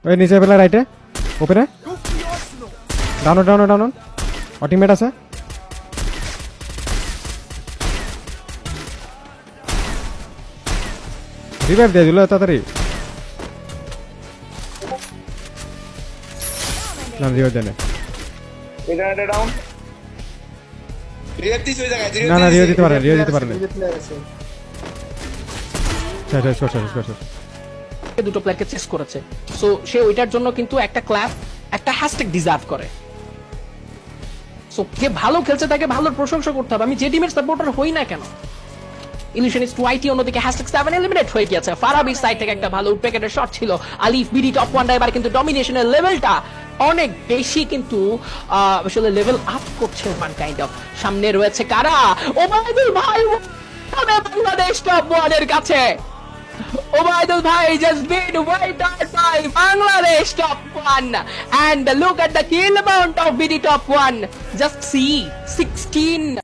ওই নিচে পেলা রাইটে ওপেনে ডাউন ডাউন ডাউন টিমমেট আছে রিভাইভ দিয়ে দিল তাড়াতাড়ি না রিভাইভ দেনে এটা ডাউন রিভাইভ দিছ ওই জায়গায় না না রিভাইভ দিতে পারে রিভাইভ দিতে পারে না শেষ দুটো প্লেয়ারকে চেস করেছে, সো সে ওইটার জন্য কিন্তু একটা ক্ল্যাপ একটা হ্যাশট্যাগ ডিজার্ভ করে। সো যে ভালো খেলছে তাকে ভালো প্রশংসা করতে হবে, আমি যে টিমের সাপোর্টার হই না কেন। ইলিউশনিস্ট ওয়াইটি অন্যদিকে হ্যাশট্যাগ 7 এলিমিনেট হয়ে গিয়েছে। ফারাবির সাইড থেকে একটা ভালো উইকেটের শট ছিল। আলিফ বিডি টপ 1 এবার কিন্তু ডমিনেশনের লেভেলটা অনেক বেশি কিন্তু আসলে লেভেল আপ করছে ওয়ান কাইন্ড অফ। সামনে রয়েছে কারা, ওবায়দুল ভাই বাংলাদেশ টপ 1 এর কাছে। Obaidul Bhai just been wiped out by Bangladesh top 1, and look at the kill amount of BD top 1. Just see 16